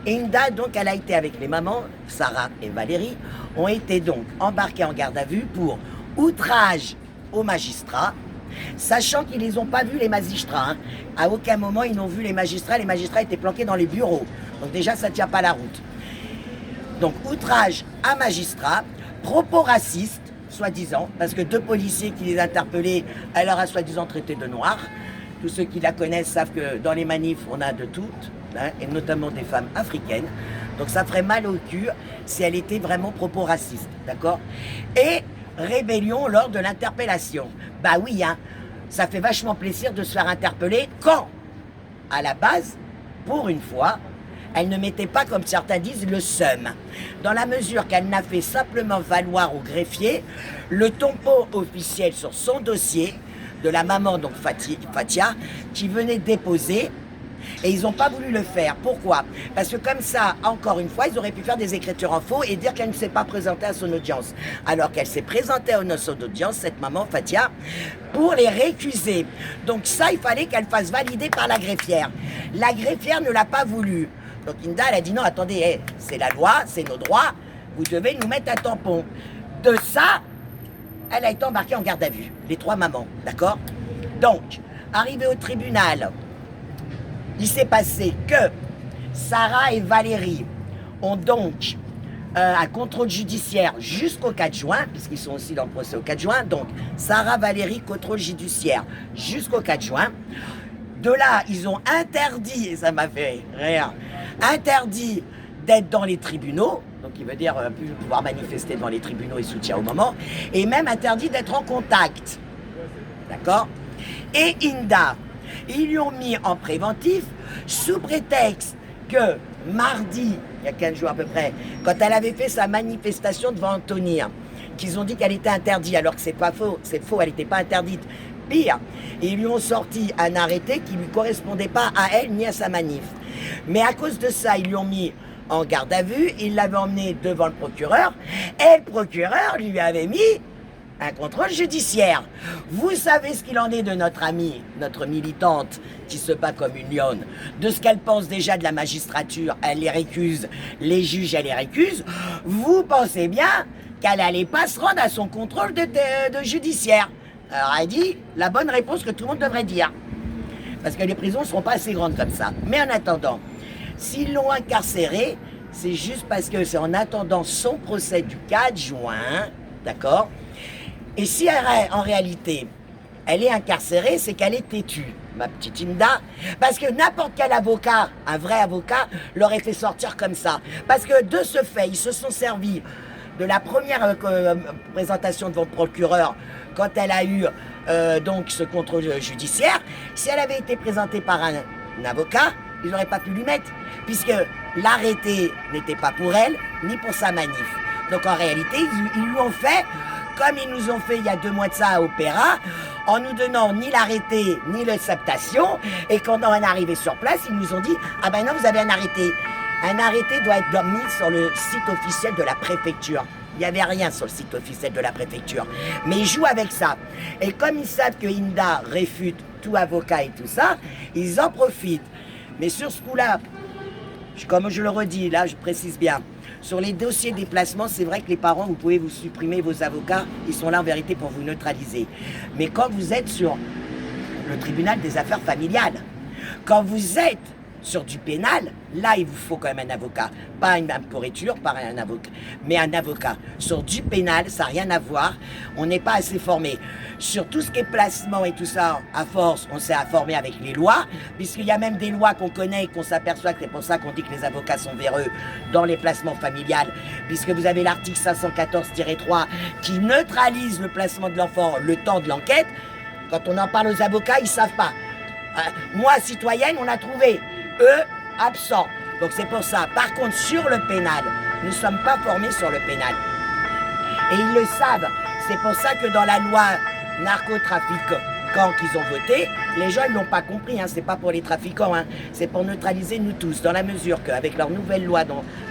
Et Inda, donc, elle a été avec les mamans, Sarah et Valérie, ont été donc embarquées en garde à vue pour outrage aux magistrats, sachant qu'ils les ont pas vus les magistrats. Hein. À aucun moment ils n'ont vu les magistrats étaient planqués dans les bureaux. Donc déjà ça ne tient pas la route. Donc outrage à magistrats, propos racistes, soi-disant, parce que 2 policiers qui les interpellaient, elle leur a soi-disant traité de noirs. Tous ceux qui la connaissent savent que dans les manifs, on a de toutes, hein, et notamment des femmes africaines. Donc ça ferait mal au cul si elle était vraiment propos racistes, d'accord? Et rébellion lors de l'interpellation. Bah oui, hein, ça fait vachement plaisir de se faire interpeller quand, à la base, pour une fois, elle ne mettait pas, comme certains disent, le seum. Dans la mesure qu'elle n'a fait simplement valoir au greffier le topo officiel sur son dossier de la maman, donc Fatia, qui venait déposer. Et ils n'ont pas voulu le faire. Pourquoi? Parce que comme ça, encore une fois, ils auraient pu faire des écritures en faux et dire qu'elle ne s'est pas présentée à son audience. Alors qu'elle s'est présentée à son audience, cette maman, Fatia, pour les récuser. Donc ça, il fallait qu'elle fasse valider par la greffière. La greffière ne l'a pas voulu. Donc Inda, elle a dit non, attendez, c'est la loi, c'est nos droits, vous devez nous mettre un tampon. De ça, elle a été embarquée en garde à vue, les 3 mamans, d'accord? Donc, arrivée au tribunal, il s'est passé que Sarah et Valérie ont donc un contrôle judiciaire jusqu'au 4 juin, puisqu'ils sont aussi dans le procès au 4 juin. Donc, Sarah, Valérie, contrôle judiciaire jusqu'au 4 juin. De là, ils ont interdit, et ça m'a fait rire, interdit d'être dans les tribunaux, donc il veut dire plus pouvoir manifester devant les tribunaux et soutien au moment, et même interdit d'être en contact. D'accord? Et Inda, ils lui ont mis en préventif sous prétexte que mardi, il y a 15 jours à peu près, quand elle avait fait sa manifestation devant Antonia, qu'ils ont dit qu'elle était interdite, alors que c'est pas faux, c'est faux, elle n'était pas interdite. Pire, ils lui ont sorti un arrêté qui ne lui correspondait pas à elle ni à sa manif. Mais à cause de ça, ils lui ont mis en garde à vue, ils l'avaient emmené devant le procureur, et le procureur lui avait mis un contrôle judiciaire. Vous savez ce qu'il en est de notre amie, notre militante qui se bat comme une lionne, de ce qu'elle pense déjà de la magistrature, elle les récuse, les juges, elle les récuse. Vous pensez bien qu'elle n'allait pas se rendre à son contrôle de judiciaire. Alors elle dit la bonne réponse que tout le monde devrait dire. Parce que les prisons ne seront pas assez grandes comme ça. Mais en attendant, s'ils l'ont incarcérée, c'est juste parce que c'est en attendant son procès du 4 juin, d'accord? Et si en réalité, elle est incarcérée, c'est qu'elle est têtue, ma petite Inda. Parce que n'importe quel avocat, un vrai avocat, l'aurait fait sortir comme ça. Parce que de ce fait, ils se sont servis de la première présentation devant le procureur quand elle a eu donc ce contrôle judiciaire. Si elle avait été présentée par un avocat, ils n'auraient pas pu lui mettre, puisque l'arrêté n'était pas pour elle, ni pour sa manif. Donc en réalité, ils lui ont fait comme ils nous ont fait il y a 2 mois de ça à Opéra, en nous donnant ni l'arrêté, ni l'acceptation, et quand on est arrivé sur place, ils nous ont dit « Ah ben non, vous avez un arrêté ». Un arrêté doit être mis sur le site officiel de la préfecture. Il n'y avait rien sur le site officiel de la préfecture. Mais ils jouent avec ça. Et comme ils savent que Inda réfute tout avocat et tout ça, ils en profitent. Mais sur ce coup-là, comme je le redis, là je précise bien, sur les dossiers des placements, c'est vrai que les parents, vous pouvez vous supprimer vos avocats, ils sont là en vérité pour vous neutraliser. Mais quand vous êtes sur le tribunal des affaires familiales, quand vous êtes sur du pénal, là il vous faut quand même un avocat, pas une pourriture, pas un avocat, mais un avocat. Sur du pénal, ça n'a rien à voir, on n'est pas assez formé. Sur tout ce qui est placement et tout ça, à force, on s'est informé avec les lois, puisqu'il y a même des lois qu'on connaît et qu'on s'aperçoit que c'est pour ça qu'on dit que les avocats sont véreux dans les placements familiales, puisque vous avez l'article 514-3 qui neutralise le placement de l'enfant le temps de l'enquête. Quand on en parle aux avocats, ils ne savent pas. Moi, citoyenne, on a trouvé. Eux, absents. Donc c'est pour ça. Par contre, sur le pénal, nous ne sommes pas formés sur le pénal. Et ils le savent. C'est pour ça que dans la loi narcotrafiquants qu'ils ont voté, les gens ne l'ont pas compris. Hein. C'est pas pour les trafiquants. Hein. C'est pour neutraliser nous tous. Dans la mesure qu'avec leur nouvelle loi,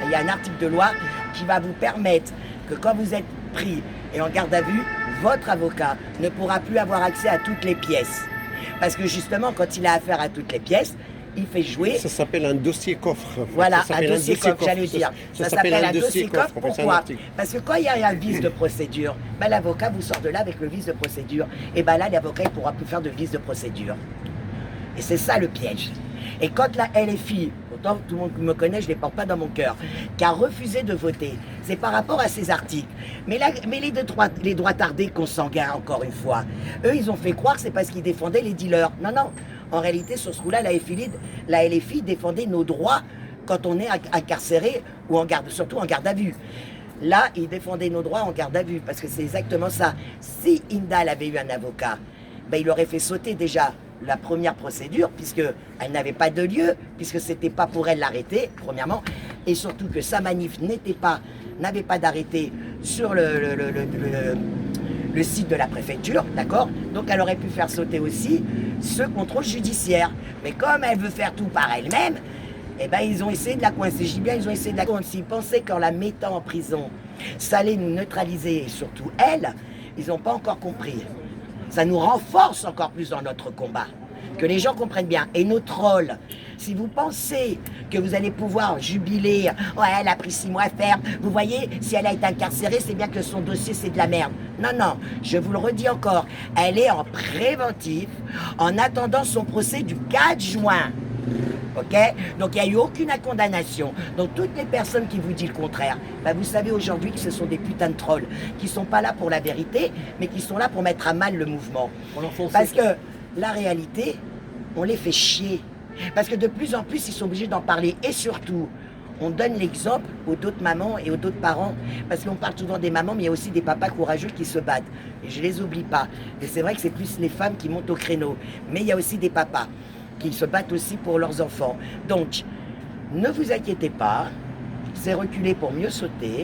il y a un article de loi qui va vous permettre que quand vous êtes pris et en garde à vue, votre avocat ne pourra plus avoir accès à toutes les pièces. Parce que justement, quand il a affaire à toutes les pièces, il fait jouer. Ça s'appelle un dossier coffre. Voilà, Ça un s'appelle dossier coffre, j'allais dire. Ça s'appelle un dossier coffre. on fait ça un Pourquoi? article. Parce que quand il y a un vice de procédure, ben, l'avocat vous sort de là avec le vice de procédure. Et ben là, l'avocat ne pourra plus faire de vice de procédure. Et c'est ça le piège. Et quand la LFI, pourtant tout le monde me connaît, je ne les porte pas dans mon cœur, qui a refusé de voter, c'est par rapport à ces articles. Mais les droits tardés consanguins, encore une fois, eux, ils ont fait croire que c'est parce qu'ils défendaient les dealers. Non, non. En réalité, sur ce coup-là, la LFI défendait nos droits quand on est incarcéré ou surtout en garde à vue. Là, ils défendaient nos droits en garde à vue, parce que c'est exactement ça. Si Indal avait eu un avocat, ben, il aurait fait sauter déjà la première procédure, puisqu'elle n'avait pas de lieu, puisque c'était pas pour elle l'arrêter, premièrement, et surtout que sa manif n'avait pas d'arrêté sur le site de la préfecture, d'accord? Donc elle aurait pu faire sauter aussi ce contrôle judiciaire. Mais comme elle veut faire tout par elle-même, eh ben ils ont essayé de la coincer. Je dis bien, ils ont essayé de la coincer. S'ils pensaient qu'en la mettant en prison, ça allait nous neutraliser, et surtout elle, ils n'ont pas encore compris. Ça nous renforce encore plus dans notre combat. Que les gens comprennent bien. Et nos trolls, si vous pensez que vous allez pouvoir jubiler, ouais, elle a pris 6 mois ferme, vous voyez, si elle a été incarcérée, c'est bien que son dossier, c'est de la merde. Non, non, je vous le redis encore, elle est en préventif en attendant son procès du 4 juin. Ok? Donc il n'y a eu aucune condamnation. Donc toutes les personnes qui vous disent le contraire, ben, vous savez aujourd'hui que ce sont des putains de trolls qui ne sont pas là pour la vérité, mais qui sont là pour mettre à mal le mouvement. Parce que la réalité, on les fait chier. Parce que de plus en plus, ils sont obligés d'en parler. Et surtout, on donne l'exemple aux d'autres mamans et aux d'autres parents. Parce qu'on parle souvent des mamans, mais il y a aussi des papas courageux qui se battent. Et je ne les oublie pas. Et c'est vrai que c'est plus les femmes qui montent au créneau. Mais il y a aussi des papas qui se battent aussi pour leurs enfants. Donc, ne vous inquiétez pas, c'est reculer pour mieux sauter.